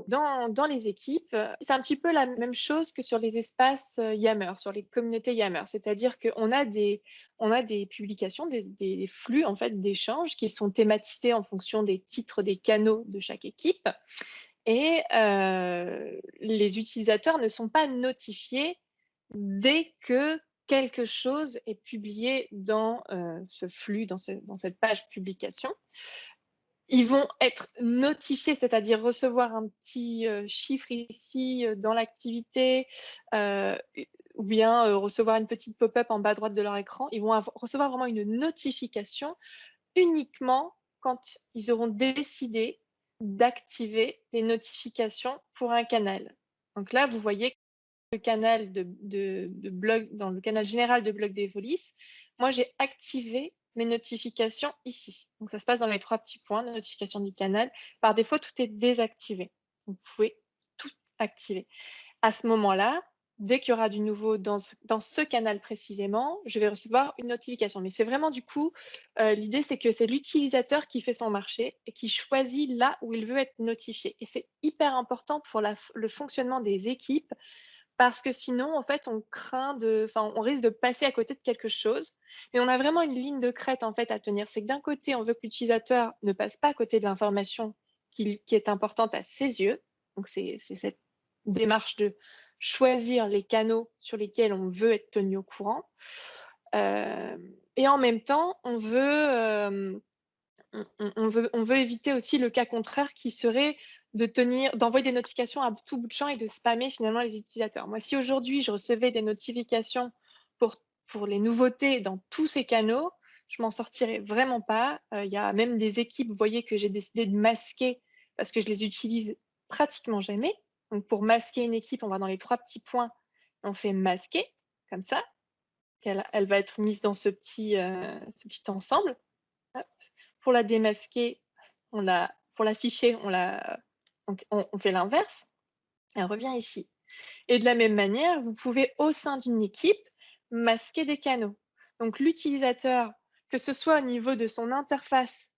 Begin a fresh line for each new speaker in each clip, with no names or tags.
dans les équipes, c'est un petit peu la même chose que sur les espaces, Yammer, sur les communautés Yammer. C'est-à-dire qu'on a des publications, des flux en fait d'échanges qui sont thématisés en fonction des titres des canaux de chaque équipe et les utilisateurs ne sont pas notifiés dès que quelque chose est publié dans, ce flux, dans cette page publication. Ils vont être notifiés, c'est-à-dire recevoir un petit, chiffre ici, dans l'activité, u ou bien, recevoir une petite pop-up en bas à droite de leur écran. Ils vont recevoir vraiment une notification uniquement quand ils auront décidé d'activer les notifications pour un canal. Donc là, vous voyez le canal de blog dans le canal général de Blog d'Evolis, moi j'ai activé mes notifications ici. Donc ça se passe dans les 3 petits points, notification du canal. Par défaut, tout est désactivé. Vous pouvez tout activer. À ce moment-là, dès qu'il y aura du nouveau dans ce canal précisément, je vais recevoir une notification. Mais c'est vraiment du coup, l'idée c'est que c'est l'utilisateur qui fait son marché et qui choisit là où il veut être notifié. Et c'est hyper important pour le fonctionnement des équipes parce que sinon, en fait, on risque de passer à côté de quelque chose. Et on a vraiment une ligne de crête, en fait, à tenir. C'est que d'un côté, on veut que l'utilisateur ne passe pas à côté de l'information qui est importante à ses yeux. Donc, c'est cette démarche de choisir les canaux sur lesquels on veut être tenu au courant. Et en même temps, on veut éviter aussi le cas contraire qui serait d'envoyer des notifications à tout bout de champ et de spammer finalement les utilisateurs. Moi, si aujourd'hui je recevais des notifications pour les nouveautés dans tous ces canaux, je m'en sortirais vraiment pas. Il y a même des équipes, vous voyez, que j'ai décidé de masquer parce que je les utilise pratiquement jamais. Donc pour masquer une équipe, on va dans les 3 petits points, on fait masquer, comme ça, elle va être mise dans ce petit ensemble. Hop. Pour la démasquer, pour l'afficher, on fait l'inverse, elle revient ici. Et de la même manière, vous pouvez au sein d'une équipe masquer des canaux. Donc l'utilisateur, que ce soit au niveau de son interface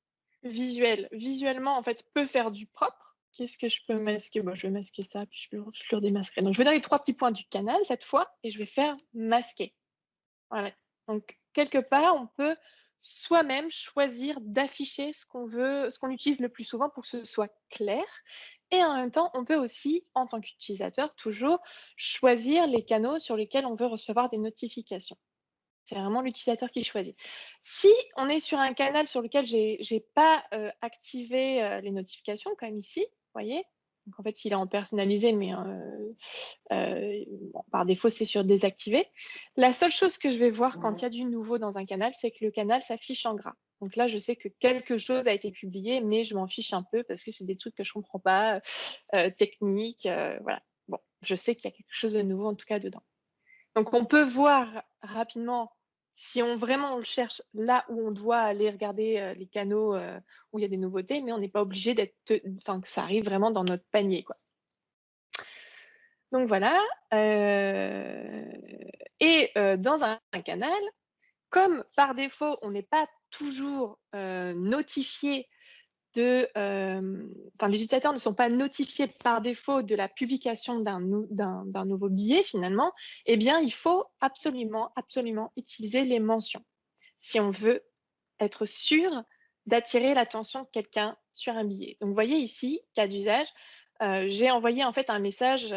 visuellement en fait peut faire du propre. Qu'est-ce que je peux masquer? Bon, je vais masquer ça, puis je le redémasquerai. Donc je vais dans les 3 petits points du canal cette fois et je vais faire masquer. Voilà. Donc quelque part, on peut soi-même choisir d'afficher ce qu'on veut, ce qu'on utilise le plus souvent pour que ce soit clair. Et en même temps, on peut aussi, en tant qu'utilisateur, toujours choisir les canaux sur lesquels on veut recevoir des notifications. C'est vraiment l'utilisateur qui choisit. Si on est sur un canal sur lequel j'ai pas, activé, les notifications comme ici, vous voyez? Donc en fait, il est en personnalisé, mais bon, par défaut, c'est sur désactiver. La seule chose que je vais voir quand il y a du nouveau dans un canal, c'est que le canal s'affiche en gras. Donc là, je sais que quelque chose a été publié, mais je m'en fiche un peu parce que c'est des trucs que je comprends pas, techniques, voilà. Bon, je sais qu'il y a quelque chose de nouveau en tout cas dedans. Donc on peut voir rapidement si vraiment on le cherche là où on doit aller regarder, les canaux, où il y a des nouveautés, mais on n'est pas obligé que ça arrive vraiment dans notre panier, quoi. Donc voilà, dans un canal, comme par défaut, on n'est pas toujours, notifié les utilisateurs ne sont pas notifiés par défaut de la publication d'un nouveau billet finalement, eh bien il faut absolument, absolument utiliser les mentions si on veut être sûr d'attirer l'attention de quelqu'un sur un billet. Donc vous voyez ici, cas d'usage, j'ai envoyé en fait un message,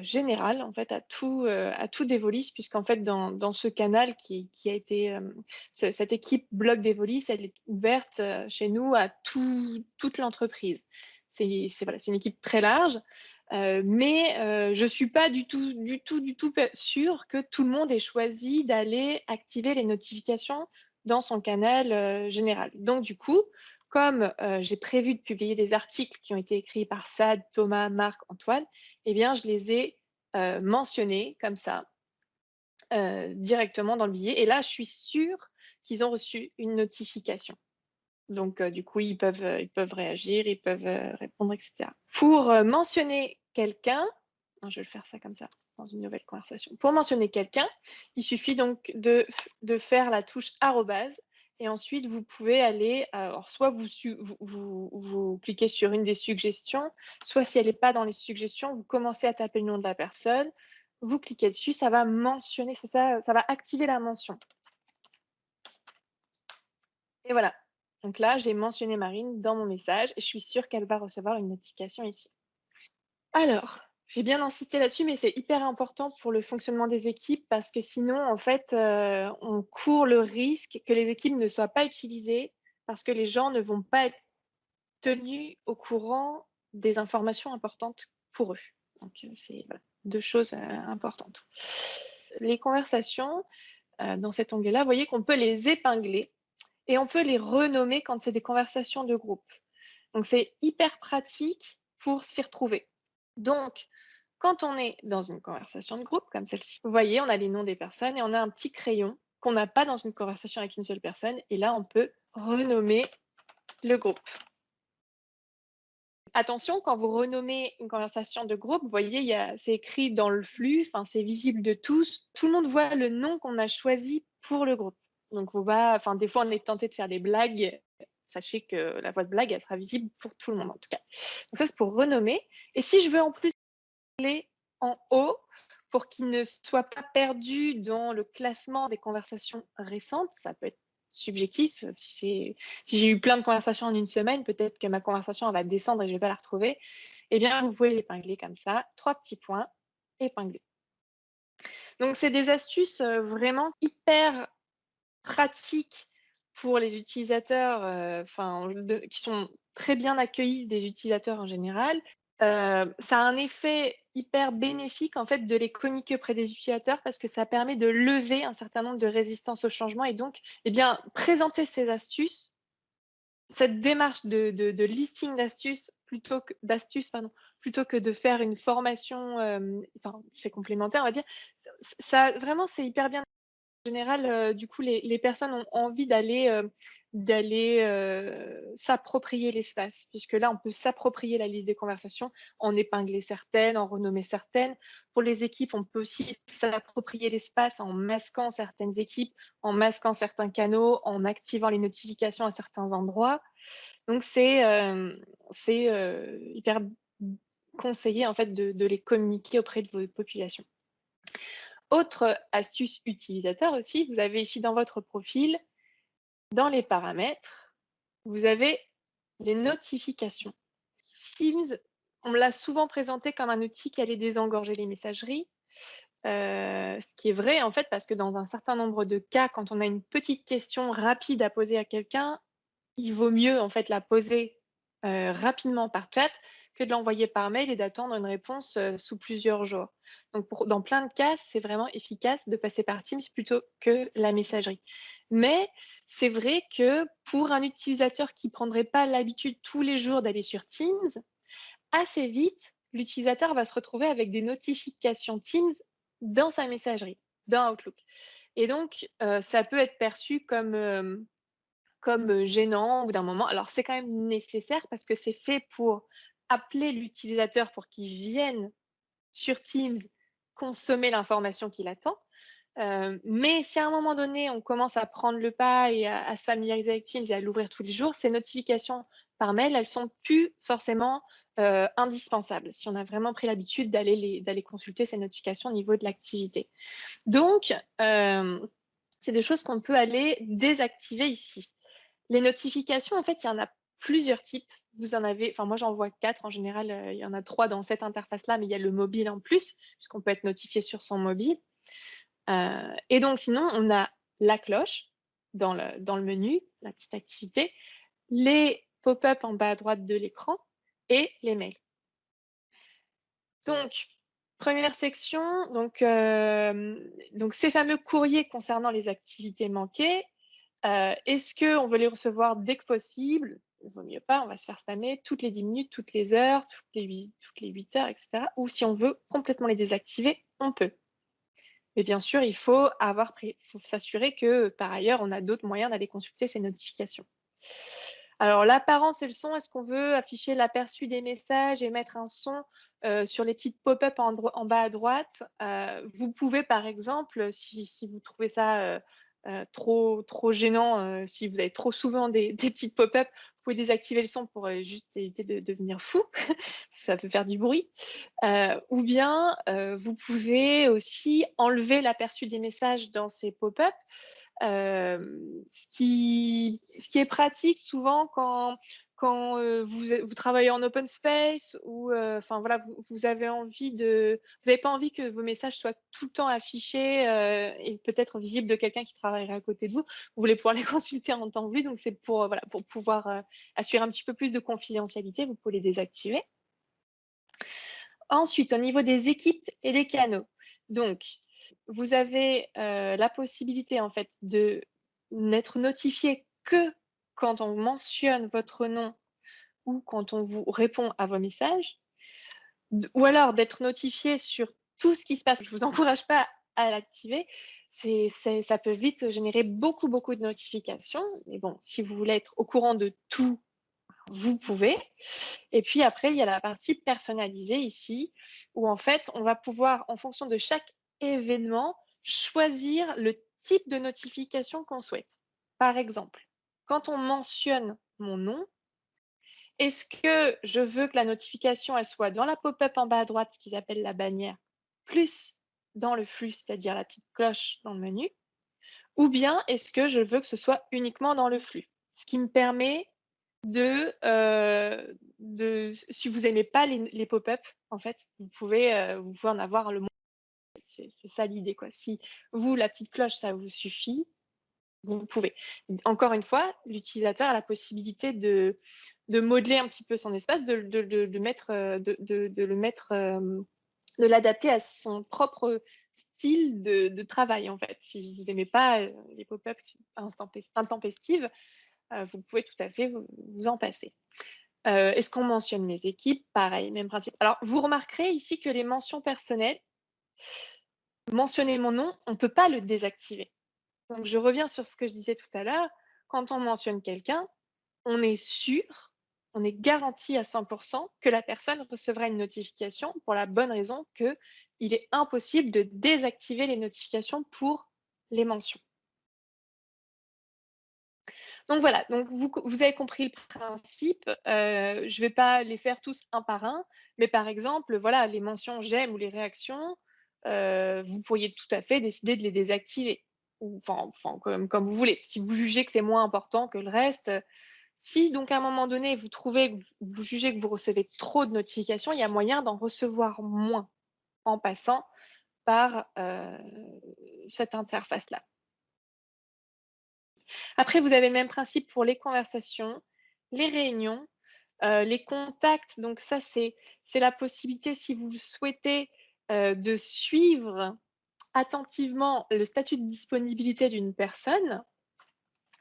général en fait à tout Devolis puisqu'en fait dans ce canal qui a été, cette équipe blog Devolis, elle est ouverte, chez nous à toute l'entreprise. Voilà, c'est une équipe très large, mais je suis pas du tout sûre que tout le monde ait choisi d'aller activer les notifications dans son canal, général. Donc du coup, comme, j'ai prévu de publier des articles qui ont été écrits par Sad, Thomas, Marc, Antoine, eh bien je les ai, mentionnés comme ça, directement dans le billet et là, je suis sûre qu'ils ont reçu une notification. Donc du coup, ils peuvent réagir, ils peuvent, répondre et cetera. Pour, mentionner quelqu'un, je vais le faire ça comme ça, dans une nouvelle conversation. Pour mentionner quelqu'un, il suffit donc de faire la touche arrobase et ensuite vous pouvez aller, alors soit vous cliquez sur une des suggestions, soit si elle est pas dans les suggestions, vous commencez à taper le nom de la personne, vous cliquez dessus, ça va mentionner, c'est ça, ça va activer la mention et voilà. Donc là, j'ai mentionné Marine dans mon message et je suis sûre qu'elle va recevoir une notification ici. Alors, j'ai bien insisté là-dessus, mais c'est hyper important pour le fonctionnement des équipes parce que sinon, en fait, on court le risque que les équipes ne soient pas utilisées parce que les gens ne vont pas être tenus au courant des informations importantes pour eux. Donc, c'est voilà, 2 choses, importantes. Les conversations, dans cet onglet-là, vous voyez qu'on peut les épingler et on peut les renommer quand c'est des conversations de groupe. Donc c'est hyper pratique pour s'y retrouver. Donc, quand on est dans une conversation de groupe comme celle-ci, vous voyez, on a les noms des personnes et on a un petit crayon qu'on n'a pas dans une conversation avec une seule personne. Et là, on peut renommer le groupe. Attention, quand vous renommez une conversation de groupe, vous voyez, c'est écrit dans le flux, enfin, c'est visible de tous. Tout le monde voit le nom qu'on a choisi pour le groupe. Donc, enfin, des fois, on est tenté de faire des blagues. Sachez que la voix de blague, elle sera visible pour tout le monde, en tout cas. Donc ça, c'est pour renommer. Et si je veux en plus en haut pour qu'il ne soit pas perdu dans le classement des conversations récentes. Ça peut être subjectif. Si j'ai eu plein de conversations en une semaine, peut-être que ma conversation elle va descendre et je ne vais pas la retrouver. Eh bien, vous pouvez l'épingler comme ça. 3 petits points, épingler. Donc, c'est des astuces vraiment hyper pratiques pour les utilisateurs, qui sont très bien accueillis des utilisateurs en général. Ça a un effet hyper bénéfique, en fait, de les communiquer auprès des utilisateurs parce que ça permet de lever un certain nombre de résistances au changement et donc, eh bien, présenter ces astuces, cette démarche de listing d'astuces, pardon, plutôt que de faire une formation, enfin, c'est complémentaire, on va dire. Ça vraiment, c'est hyper bien général, du coup, les personnes ont envie d'aller s'approprier l'espace, puisque là, on peut s'approprier la liste des conversations, en épingler certaines, en renommer certaines. Pour les équipes, on peut aussi s'approprier l'espace en masquant certaines équipes, en masquant certains canaux, en activant les notifications à certains endroits. Donc c'est hyper conseillé, en fait, de les communiquer auprès de vos populations. Autre astuce utilisateur aussi, vous avez ici dans votre profil, dans les paramètres, vous avez les notifications. Teams, on me l'a souvent présenté comme un outil qui allait désengorger les messageries, ce qui est vrai en fait parce que dans un certain nombre de cas, quand on a une petite question rapide à poser à quelqu'un, il vaut mieux en fait la poser, rapidement par chat que de l'envoyer par mail et d'attendre une réponse, sous plusieurs jours. Donc dans plein de cas, c'est vraiment efficace de passer par Teams plutôt que la messagerie. Mais c'est vrai que pour un utilisateur qui prendrait pas l'habitude tous les jours d'aller sur Teams, assez vite, l'utilisateur va se retrouver avec des notifications Teams dans sa messagerie, dans Outlook et donc ça peut être perçu comme gênant au bout d'un moment. Alors c'est quand même nécessaire parce que c'est fait pour appeler l'utilisateur pour qu'il vienne sur Teams consommer l'information qu'il attend. Mais si à un moment donné, on commence à prendre le pas et à se familiariser avec Teams et à l'ouvrir tous les jours, ces notifications par mail, elles sont plus forcément, indispensables, si on a vraiment pris l'habitude d'aller consulter ces notifications au niveau de l'activité. Donc, c'est des choses qu'on peut aller désactiver ici. Les notifications, en fait, il y en a plusieurs types. Vous en avez moi, j'en vois 4 en général, il y en a 3 dans cette interface-là, mais il y a le mobile en plus, puisqu'on peut être notifié sur son mobile. Et donc sinon, on a la cloche dans le menu, la petite activité, les pop-up en bas à droite de l'écran et les mails. Donc, première section, donc ces fameux courriers concernant les activités manquées, est-ce qu'on veut les recevoir dès que possible? Il vaut mieux pas, on va se faire spammer toutes les 10 minutes, toutes les heures, toutes les 8 heures, et cetera. Ou si on veut complètement les désactiver, on peut. Mais bien sûr, il faut s'assurer que, par ailleurs, on a d'autres moyens d'aller consulter ces notifications. Alors l'apparence et le son, est-ce qu'on veut afficher l'aperçu des messages et mettre un son, sur les petites pop-up en bas à droite? Vous pouvez par exemple, si vous trouvez ça, trop gênant, si vous avez trop souvent des petites pop-up, vous pouvez désactiver le son pour, juste éviter de devenir fou. Ça peut faire du bruit. Ou bien, vous pouvez aussi enlever l'aperçu des messages dans ces pop-up. Ce qui est pratique souvent quand vous travaillez en open space ou enfin voilà, vous avez envie vous avez pas envie que vos messages soient tout le temps affichés, et peut-être visibles de quelqu'un qui travaillerait à côté de vous. Vous voulez pouvoir les consulter en temps voulu, donc c'est pour, voilà, pour pouvoir, assurer un petit peu plus de confidentialité, vous pouvez les désactiver. Ensuite, au niveau des équipes et des canaux, donc vous avez, la possibilité en fait de n'être notifié que quand on mentionne votre nom ou quand on vous répond à vos messages, ou alors d'être notifié sur tout ce qui se passe. Je vous encourage pas à l'activer, ça peut vite générer beaucoup de notifications, mais bon, si vous voulez être au courant de tout, vous pouvez. Et puis après, il y a la partie personnalisée ici, où en fait, on va pouvoir, en fonction de chaque événement, choisir le type de notification qu'on souhaite. Par exemple, quand on mentionne mon nom, est-ce que je veux que la notification, elle soit dans la pop-up en bas à droite, ce qu'ils appellent la bannière, plus dans le flux, c'est-à-dire la petite cloche dans le menu, ou bien est-ce que je veux que ce soit uniquement dans le flux? Ce qui me permet si vous aimez pas les pop-up, en fait, vous pouvez en avoir le moins. C'est ça l'idée, quoi. Si vous, la petite cloche, ça vous suffit, vous pouvez. Encore une fois, l'utilisateur a la possibilité de modeler un petit peu son espace, de mettre, de le mettre, de l'adapter à son propre style de travail, en fait. Si vous aimez pas, les pop-up intempestives, vous pouvez tout à fait vous en passer. Est-ce qu'on mentionne mes équipes? Pareil, même principe. Alors, vous remarquerez ici que les mentions personnelles, mentionner mon nom, on ne peut pas le désactiver. Donc, je reviens sur ce que je disais tout à l'heure. Quand on mentionne quelqu'un, on est sûr, on est garanti à 100% que la personne recevra une notification pour la bonne raison qu'il est impossible de désactiver les notifications pour les mentions. Donc voilà, donc vous avez compris le principe. Je ne vais pas les faire tous un par un, mais par exemple, voilà, les mentions j'aime ou les réactions, vous pourriez tout à fait décider de les désactiver ou enfin comme vous voulez. Si vous jugez que c'est moins important que le reste, si donc à un moment donné vous trouvez que vous jugez que vous recevez trop de notifications, il y a moyen d'en recevoir moins en passant par, cette interface-là. Après, vous avez le même principe pour les conversations, les réunions, les contacts. Donc ça, c'est la possibilité, si vous le souhaitez, de suivre attentivement le statut de disponibilité d'une personne.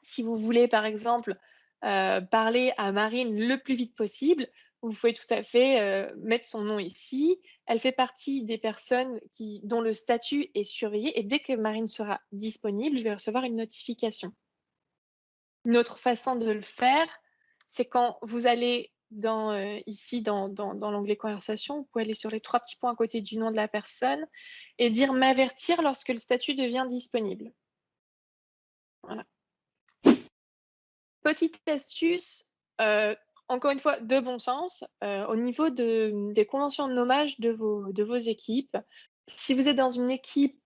Si vous voulez, par exemple, parler à Marine le plus vite possible, vous pouvez tout à fait, mettre son nom ici. Elle fait partie des personnes dont le statut est surveillé et dès que Marine sera disponible, je vais recevoir une notification. Une autre façon de le faire, c'est quand vous allez ici dans l'onglet conversation, vous pouvez aller sur les 3 petits points à côté du nom de la personne et dire «M'avertir lorsque le statut devient disponible». Voilà. Petite astuce, encore une fois de bon sens, au niveau des conventions de nommage de vos équipes. Si vous êtes dans une équipe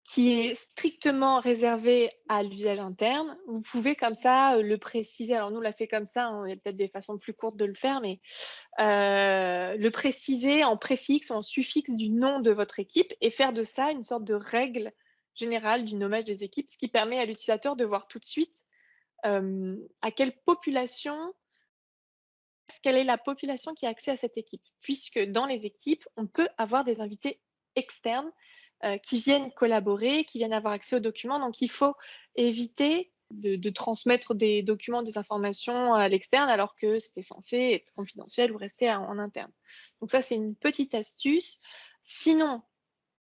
qui est strictement réservé à l'usage interne. Vous pouvez comme ça, le préciser. Alors nous, on l'a fait comme ça, hein, il y a peut-être des façons plus courtes de le faire, mais le préciser en préfixe ou en suffixe du nom de votre équipe et faire de ça une sorte de règle générale du nommage des équipes, ce qui permet à l'utilisateur de voir tout de suite, à quelle est la population qui a accès à cette équipe. Puisque dans les équipes, on peut avoir des invités externes qui viennent collaborer, qui viennent avoir accès aux documents. Donc, il faut éviter de transmettre des documents, des informations à l'externe alors que c'était censé être confidentiel ou rester en interne. Donc ça, c'est une petite astuce. Sinon,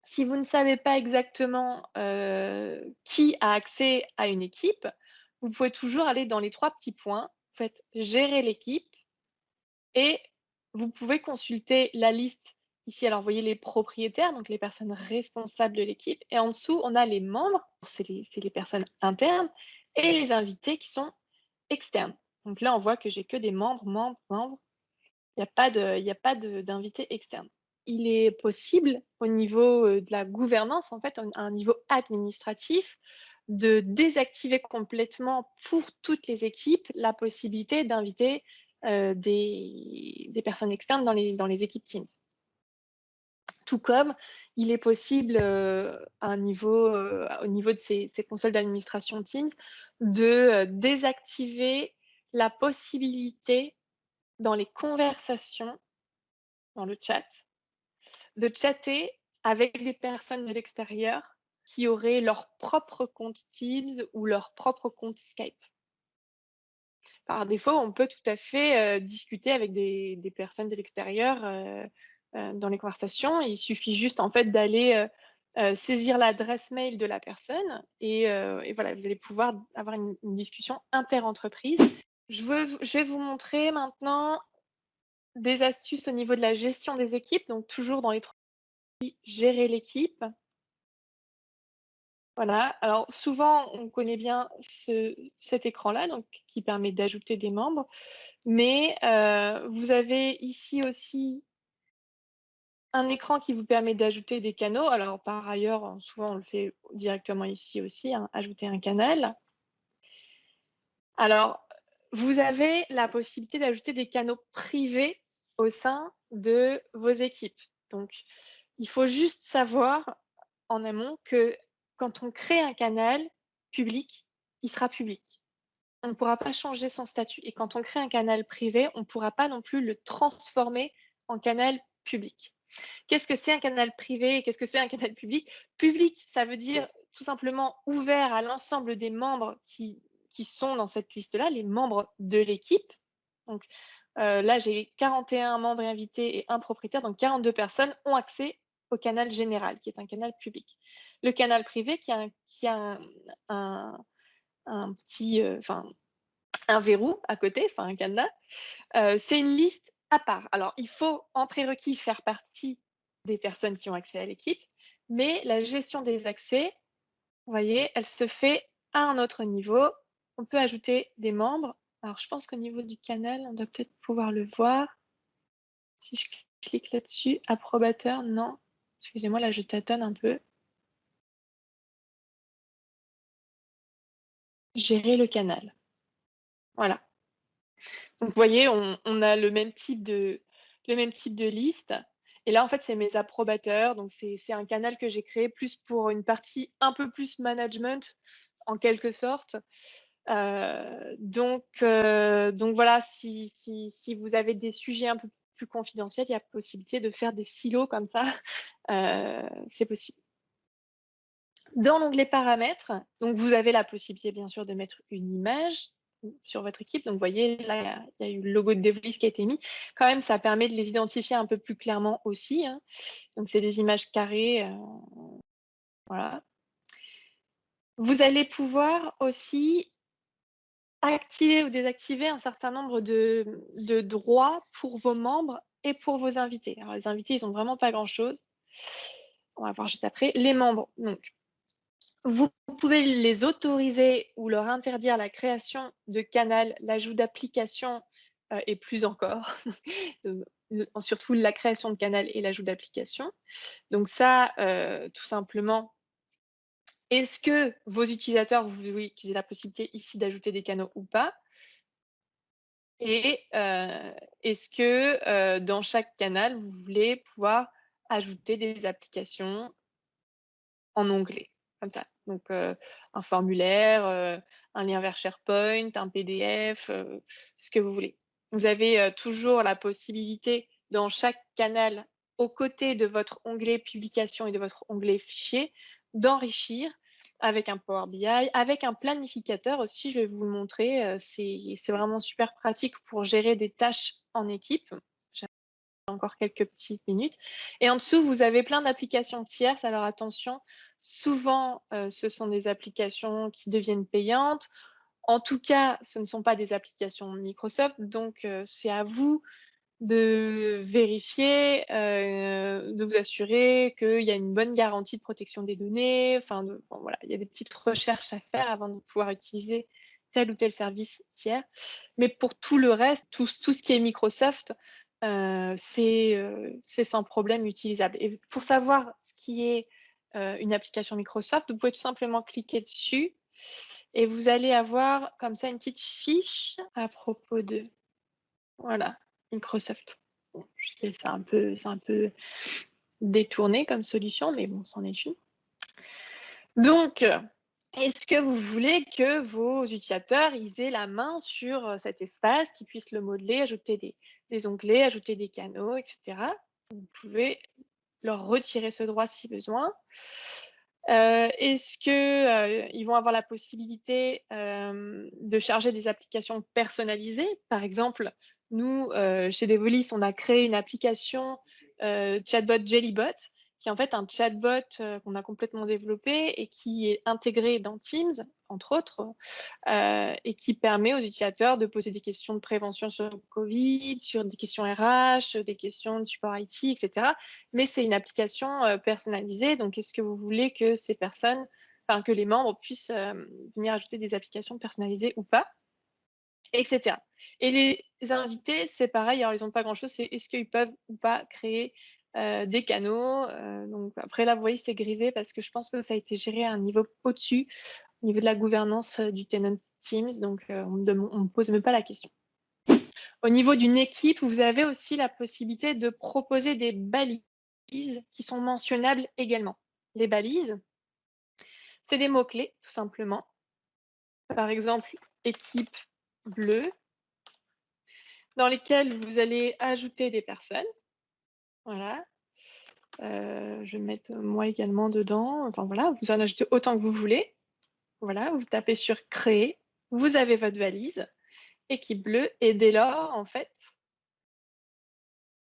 si vous ne savez pas exactement qui a accès à une équipe, vous pouvez toujours aller dans les 3 petits points, vous faites «Gérer l'équipe» et vous pouvez consulter la liste ici, alors, vous voyez les propriétaires, donc les personnes responsables de l'équipe. Et en dessous, on a les membres, c'est les personnes internes, et les invités qui sont externes. Donc là, on voit que j'ai que des membres, membres, membres. Il y a pas d'invités externes. Il est possible, au niveau de la gouvernance, en fait, à un niveau administratif, de désactiver complètement pour toutes les équipes la possibilité d'inviter des personnes externes dans les équipes Teams. Tout comme il est possible au niveau de ces consoles d'administration Teams, de désactiver la possibilité dans les conversations, dans le chat, de chatter avec des personnes de l'extérieur qui auraient leur propre compte Teams ou leur propre compte Skype. Par défaut, on peut tout à fait discuter avec des personnes de l'extérieur dans les conversations. Il suffit juste en fait d'aller saisir l'adresse mail de la personne et voilà, vous allez pouvoir avoir une discussion inter-entreprise. Je vais vous montrer maintenant des astuces au niveau de la gestion des équipes, donc toujours dans les 3 gérer l'équipe. Voilà, alors souvent on connaît bien cet écran-là, donc qui permet d'ajouter des membres, mais vous avez ici aussi un écran qui vous permet d'ajouter des canaux. Alors par ailleurs, souvent on le fait directement ici aussi, hein, ajouter un canal. Alors, vous avez la possibilité d'ajouter des canaux privés au sein de vos équipes. Donc, il faut juste savoir en amont que quand on crée un canal public, il sera public. On ne pourra pas changer son statut. Et quand on crée un canal privé, on ne pourra pas non plus le transformer en canal public. Qu'est-ce que c'est un canal privé et qu'est-ce que c'est un canal public? Public, ça veut dire tout simplement ouvert à l'ensemble des membres qui sont dans cette liste-là, les membres de l'équipe. Donc là, j'ai 41 membres invités et un propriétaire, donc 42 personnes ont accès au canal général, qui est un canal public. Le canal privé, qui a un petit, un verrou à côté, enfin un cadenas, c'est une liste à part. Alors, il faut en prérequis faire partie des personnes qui ont accès à l'équipe, mais la gestion des accès, vous voyez, elle se fait à un autre niveau. On peut ajouter des membres. Alors, je pense qu'au niveau du canal, on doit peut-être pouvoir le voir. Si je clique là-dessus, approbateur, non. Excusez-moi, là, je tâtonne un peu. Gérer le canal. Voilà. Donc, vous voyez, on a le même type de liste. Et là, en fait, c'est mes approbateurs. Donc, c'est un canal que j'ai créé plus pour une partie un peu plus management, en quelque sorte. Donc voilà, si vous avez des sujets un peu plus confidentiels, il y a possibilité de faire des silos comme ça. C'est possible. Dans l'onglet paramètres, donc vous avez la possibilité, bien sûr, de mettre une image sur votre équipe. Donc, vous voyez, là, il y a eu le logo de Devolis qui a été mis. Quand même, ça permet de les identifier un peu plus clairement aussi, hein. Donc, c'est des images carrées. Voilà. Vous allez pouvoir aussi activer ou désactiver un certain nombre de droits pour vos membres et pour vos invités. Alors, les invités, ils n'ont vraiment pas grand-chose. On va voir juste après. Les membres, donc, vous pouvez les autoriser ou leur interdire la création de canal, l'ajout d'applications et plus encore, surtout la création de canal et l'ajout d'applications. Donc ça, tout simplement, est-ce que vos utilisateurs, vous voulez qu'ils aient la possibilité ici d'ajouter des canaux ou pas? Et est-ce que dans chaque canal, vous voulez pouvoir ajouter des applications en onglet, comme ça. Donc, un formulaire, un lien vers SharePoint, un PDF, ce que vous voulez. Vous avez toujours la possibilité dans chaque canal, aux côtés de votre onglet publication et de votre onglet fichier, d'enrichir avec un Power BI, avec un planificateur aussi, je vais vous le montrer. C'est vraiment super pratique pour gérer des tâches en équipe. J'ai encore quelques petites minutes. Et en dessous, vous avez plein d'applications tierces. Alors attention, souvent, ce sont des applications qui deviennent payantes. En tout cas, ce ne sont pas des applications Microsoft, donc c'est à vous de vérifier, de vous assurer qu'il y a une bonne garantie de protection des données, enfin bon voilà, il y a des petites recherches à faire avant de pouvoir utiliser tel ou tel service tiers. Mais pour tout le reste, tout ce qui est Microsoft, c'est sans problème utilisable. Et pour savoir ce qui est, une application Microsoft, vous pouvez tout simplement cliquer dessus et vous allez avoir comme ça une petite fiche à propos de voilà, Microsoft. Bon, je sais, c'est un peu détourné comme solution, mais bon, c'en est une. Donc, est-ce que vous voulez que vos utilisateurs, ils aient la main sur, cet espace, qu'ils puissent le modeler, ajouter des onglets, ajouter des canaux, et cetera? Vous pouvez leur retirer ce droit si besoin. Est-ce que, ils vont avoir la possibilité, de charger des applications personnalisées? Par exemple, nous, chez Devolis, on a créé une application, chatbot Jellybot, qui est en fait un chatbot, qu'on a complètement développé et qui est intégré dans Teams, entre autres, et qui permet aux utilisateurs de poser des questions de prévention sur le Covid, sur des questions RH, des questions de support IT, et cetera. Mais c'est une application, personnalisée, donc est-ce que vous voulez que ces personnes enfin que les membres puissent, venir ajouter des applications personnalisées ou pas? Et cetera. Et les invités, c'est pareil, alors ils ont pas grand-chose, c'est est-ce qu'ils peuvent ou pas créer, des canaux? Donc après là, vous voyez, c'est grisé parce que je pense que ça a été géré à un niveau au-dessus, au niveau de la gouvernance, du tenant Teams, donc on me pose même pas la question. Au niveau d'une équipe, vous avez aussi la possibilité de proposer des balises qui sont mentionnables également. Les balises, c'est des mots-clés, tout simplement. Par exemple, équipe bleue, dans lesquelles vous allez ajouter des personnes. Voilà. Je vais mettre moi également dedans. Enfin voilà, vous en ajoutez autant que vous voulez. Voilà, vous tapez sur créer, vous avez votre valise, équipe bleue, et dès lors, en fait,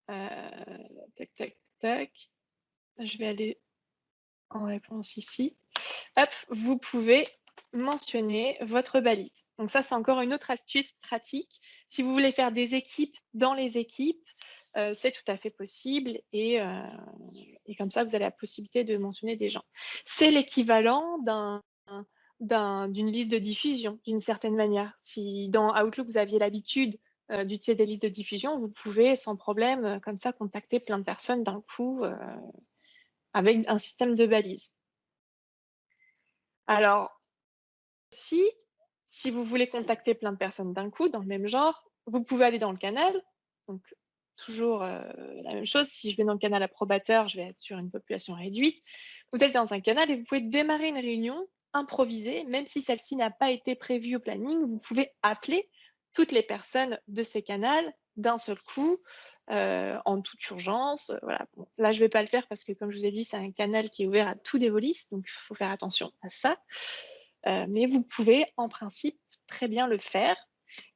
tac, tac, tac, je vais aller en réponse ici. Hop, vous pouvez mentionner votre balise. Donc ça, c'est encore une autre astuce pratique. Si vous voulez faire des équipes dans les équipes, c'est tout à fait possible et comme ça, vous avez la possibilité de mentionner des gens. C'est l'équivalent d'une liste de diffusion, d'une certaine manière. Si dans Outlook, vous aviez l'habitude d'utiliser des listes de diffusion, vous pouvez sans problème, comme ça, contacter plein de personnes d'un coup avec un système de balises. Alors, si vous voulez contacter plein de personnes d'un coup dans le même genre, vous pouvez aller dans le canal. Donc toujours, la même chose, si je vais dans le canal approbateur, je vais être sur une population réduite. Vous êtes dans un canal et vous pouvez démarrer une réunion improvisée, même si celle-ci n'a pas été prévue au planning, vous pouvez appeler toutes les personnes de ce canal d'un seul coup, en toute urgence, voilà. Bon, là, je vais pas le faire parce que comme je vous ai dit, c'est un canal qui est ouvert à tous les volis, donc il faut faire attention à ça. Mais vous pouvez en principe très bien le faire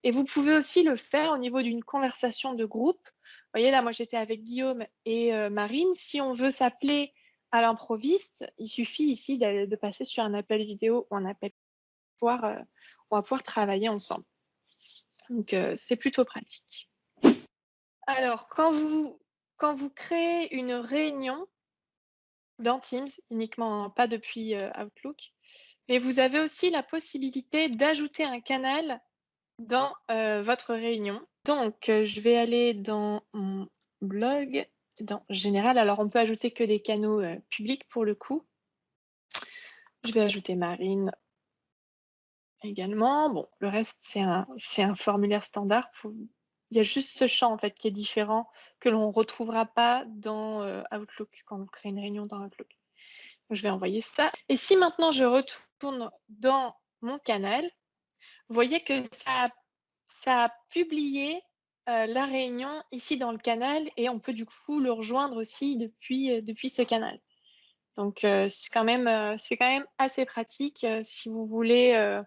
et vous pouvez aussi le faire au niveau d'une conversation de groupe. Vous voyez là, moi j'étais avec Guillaume et Marine. Si on veut s'appeler à l'improviste, il suffit ici de passer sur un appel vidéo ou un appel on va pouvoir travailler ensemble. Donc c'est plutôt pratique. Alors quand vous créez une réunion dans Teams uniquement, hein, pas depuis, Outlook, mais vous avez aussi la possibilité d'ajouter un canal dans, votre réunion. Donc, je vais aller dans mon blog, dans général. Alors on peut ajouter que des canaux, publics pour le coup. Je vais ajouter Marine également. Bon, le reste c'est un formulaire standard. Il y a juste ce champ en fait qui est différent, que l'on retrouvera pas dans, Outlook, quand vous créez une réunion dans Outlook. Je vais envoyer ça. Et si maintenant je retourne dans mon canal, vous voyez que ça a publié, la réunion ici dans le canal et on peut du coup le rejoindre aussi depuis ce canal. Donc c'est quand même assez pratique, si vous voulez,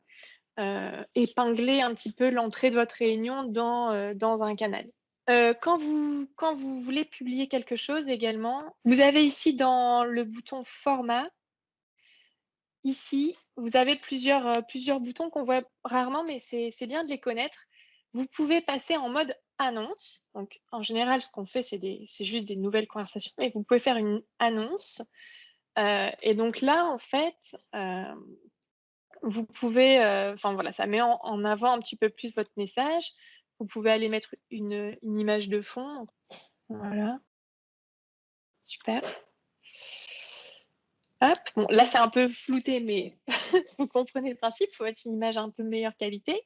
épingler un petit peu l'entrée de votre réunion dans un canal. Quand vous voulez publier quelque chose également, vous avez ici dans le bouton format, ici, vous avez plusieurs boutons qu'on voit rarement, mais c'est bien de les connaître. Vous pouvez passer en mode annonce. Donc, en général, ce qu'on fait, c'est juste des nouvelles conversations, mais vous pouvez faire une annonce. Et donc là, en fait, vous pouvez, enfin voilà, ça met en avant un petit peu plus votre message. Vous pouvez aller mettre une image de fond. Voilà, super. Hop, bon là, c'est un peu flouté, mais vous comprenez le principe, il faut mettre une image un peu meilleure qualité.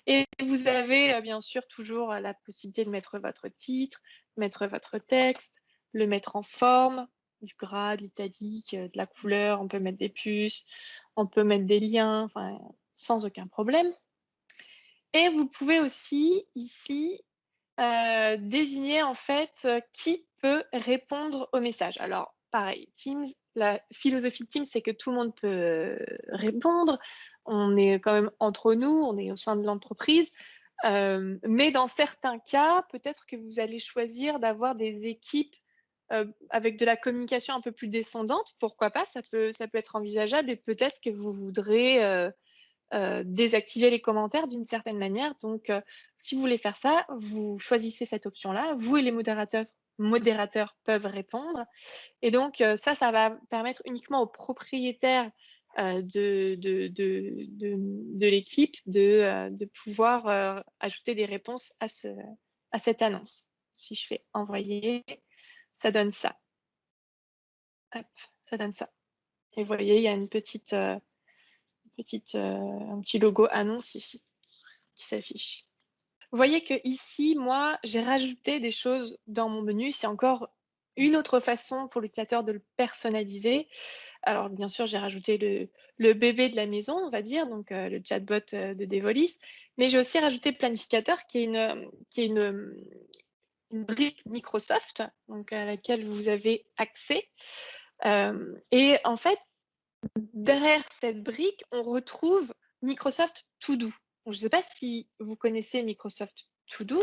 Et vous avez, bien sûr toujours, la possibilité de mettre votre titre, mettre votre texte, le mettre en forme, du gras, de l'italique, de la couleur, on peut mettre des puces, on peut mettre des liens, enfin, sans aucun problème. Et vous pouvez aussi ici, désigner en fait, qui peut répondre au message. Alors pareil, Teams, la philosophie de Teams, c'est que tout le monde peut, répondre. On est quand même entre nous, on est au sein de l'entreprise, mais dans certains cas, peut-être que vous allez choisir d'avoir des équipes, avec de la communication un peu plus descendante. Pourquoi pas? Ça peut être envisageable et peut-être que vous voudrez, désactiver les commentaires d'une certaine manière. Donc, si vous voulez faire ça, vous choisissez cette option-là. Vous et les modérateurs peuvent répondre et donc, ça va permettre uniquement aux propriétaires, de l'équipe de pouvoir, ajouter des réponses à cette annonce. Si je fais envoyer, ça donne ça. Hop, ça donne ça et vous voyez, il y a un petit logo annonce ici qui s'affiche. Vous voyez que ici, moi, j'ai rajouté des choses dans mon menu. C'est encore une autre façon pour l'utilisateur de le personnaliser. Alors, bien sûr, j'ai rajouté le bébé de la maison, on va dire, donc le chatbot de Devolis, mais j'ai aussi rajouté le planificateur qui est une brique Microsoft, donc à laquelle vous avez accès. Et en fait, derrière cette brique, on retrouve Microsoft To Do. Donc, je ne sais pas si vous connaissez Microsoft To Do.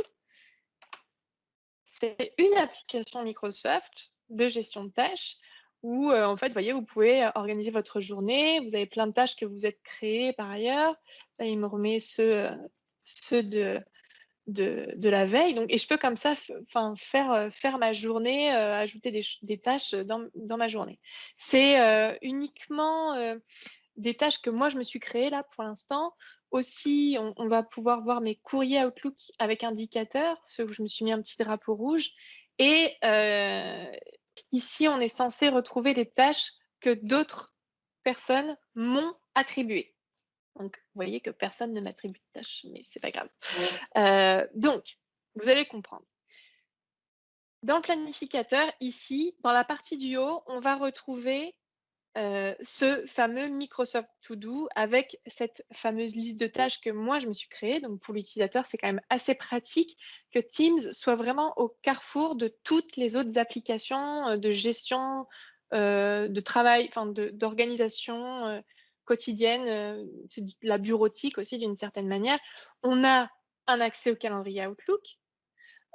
C'est une application Microsoft de gestion de tâches où, en fait, vous voyez, vous pouvez organiser votre journée. Vous avez plein de tâches que vous êtes créées par ailleurs. Là, il me remet ceux de la veille. Donc, et je peux comme ça faire ma journée, ajouter des tâches dans ma journée. C'est uniquement des tâches que moi je me suis créées là pour l'instant. Aussi, on va pouvoir voir mes courriers Outlook avec indicateur, ceux où je me suis mis un petit drapeau rouge. Et ici, on est censé retrouver les tâches que d'autres personnes m'ont attribuées. Donc, vous voyez que personne ne m'attribue de tâches, mais c'est pas grave. Donc, vous allez comprendre. Dans le planificateur, ici, dans la partie du haut, on va retrouver ce fameux Microsoft To Do avec cette fameuse liste de tâches que moi je me suis créée. Donc pour l'utilisateur, c'est quand même assez pratique que Teams soit vraiment au carrefour de toutes les autres applications de gestion, de travail, enfin d'organisation quotidienne. C'est de la bureautique aussi d'une certaine manière. On a un accès au calendrier Outlook,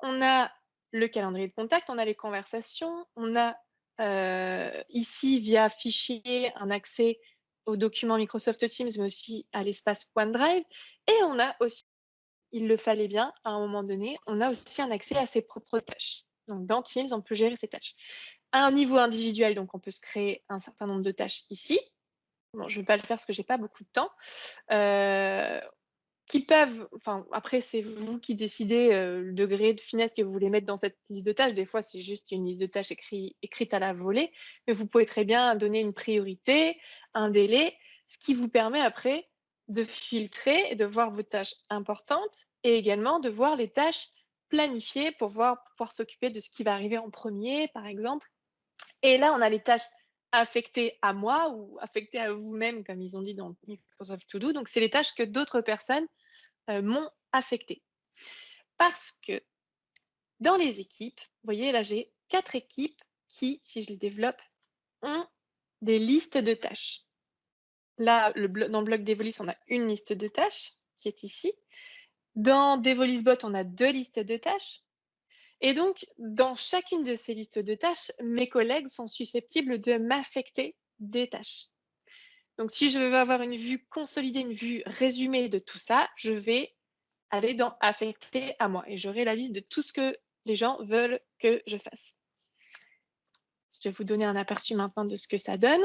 on a le calendrier de contact, on a les conversations, on a ici via fichier un accès aux documents Microsoft Teams, mais aussi à l'espace OneDrive. Et on a aussi, il le fallait bien à un moment donné, on a aussi un accès à ses propres tâches. Donc dans Teams, on peut gérer ses tâches. À un niveau individuel, donc on peut se créer un certain nombre de tâches ici. Bon, je ne vais pas le faire parce que j'ai pas beaucoup de temps. Qui peuvent, enfin, après, c'est vous qui décidez le degré de finesse que vous voulez mettre dans cette liste de tâches. Des fois, c'est juste une liste de tâches écrite à la volée, mais vous pouvez très bien donner une priorité, un délai, ce qui vous permet après de filtrer et de voir vos tâches importantes et également de voir les tâches planifiées pour pouvoir s'occuper de ce qui va arriver en premier, par exemple. Et là, on a les tâches affectées à moi ou affectées à vous-même, comme ils ont dit dans Microsoft To Do. Donc, c'est les tâches que d'autres personnes m'ont affecté. Parce que dans les équipes, vous voyez là, j'ai 4 équipes qui, si je les développe, ont des listes de tâches. Là, dans le bloc Devolis, on a une liste de tâches qui est ici. Dans Devolisbot, on a 2 listes de tâches. Et donc, dans chacune de ces listes de tâches, mes collègues sont susceptibles de m'affecter des tâches. Donc, si je veux avoir une vue consolidée, une vue résumée de tout ça, je vais aller dans affecter à moi et j'aurai la liste de tout ce que les gens veulent que je fasse. Je vais vous donner un aperçu maintenant de ce que ça donne.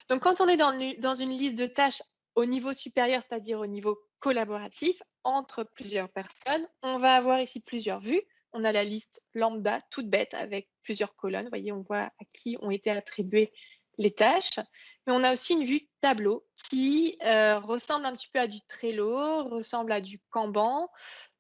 Donc, quand on est dans une liste de tâches au niveau supérieur, c'est-à-dire au niveau collaboratif, entre plusieurs personnes, on va avoir ici plusieurs vues. On a la liste lambda, toute bête, avec plusieurs colonnes. Vous voyez, on voit à qui ont été attribuées les tâches. Mais on a aussi une vue tableau qui ressemble un petit peu à du Trello, ressemble à du Kanban.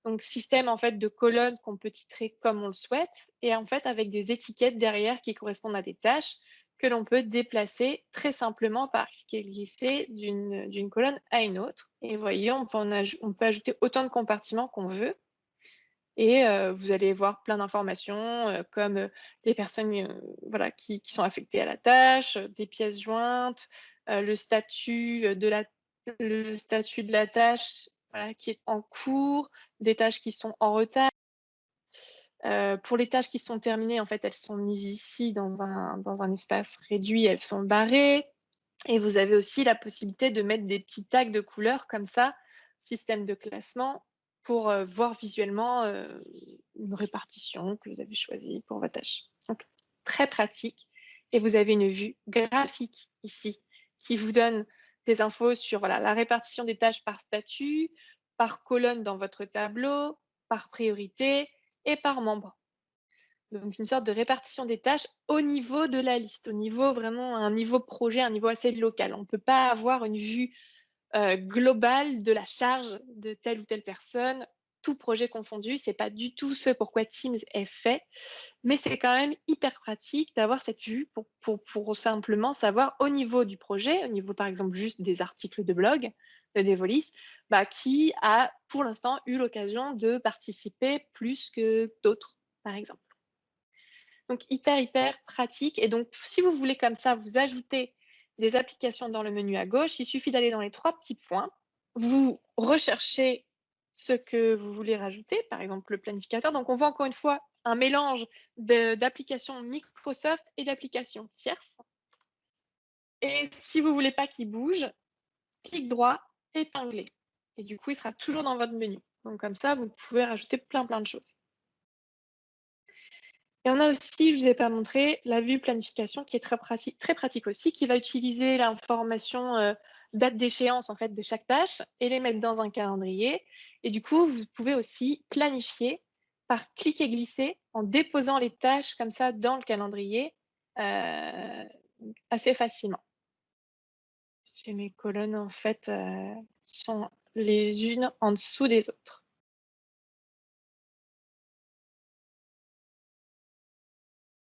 Donc, système en fait de colonnes qu'on peut titrer comme on le souhaite, et en fait avec des étiquettes derrière qui correspondent à des tâches que l'on peut déplacer très simplement par cliquer et glisser d'une colonne à une autre. Et vous voyez, on peut ajouter autant de compartiments qu'on veut. Et vous allez voir plein d'informations comme les personnes voilà, qui sont affectées à la tâche, des pièces jointes, le le statut de la tâche voilà, qui est en cours, des tâches qui sont en retard. Pour les tâches qui sont terminées, en fait, elles sont mises ici dans un espace réduit, elles sont barrées. Et vous avez aussi la possibilité de mettre des petits tags de couleurs comme ça, système de classement, pour voir visuellement une répartition que vous avez choisie pour votre tâche. Donc, très pratique. Et vous avez une vue graphique ici qui vous donne des infos sur voilà, la répartition des tâches par statut, par colonne dans votre tableau, par priorité et par membre. Donc une sorte de répartition des tâches au niveau de la liste, au niveau vraiment un niveau projet, un niveau assez local. On ne peut pas avoir une vue, globale de la charge de telle ou telle personne, tout projet confondu. C'est pas du tout ce pourquoi Teams est fait, mais c'est quand même hyper pratique d'avoir cette vue pour simplement savoir au niveau du projet, au niveau par exemple juste des articles de blog de Devolis, bah, qui a pour l'instant eu l'occasion de participer plus que d'autres, par exemple. Donc hyper pratique et donc si vous voulez comme ça vous ajouter des applications dans le menu à gauche, il suffit d'aller dans les 3 petits points, vous recherchez ce que vous voulez rajouter, par exemple le planificateur. Donc on voit encore une fois un mélange d'applications Microsoft et d'applications tierces et si vous voulez pas qu'il bouge, clic droit, épingler et du coup il sera toujours dans votre menu. Donc comme ça vous pouvez rajouter plein de choses. Et on a aussi, je ne vous ai pas montré, la vue planification qui est très pratique aussi, qui va utiliser l'information date d'échéance en fait, de chaque tâche et les mettre dans un calendrier. Et du coup, vous pouvez aussi planifier par clic et glisser en déposant les tâches comme ça dans le calendrier assez facilement. J'ai mes colonnes en fait qui sont les unes en dessous des autres.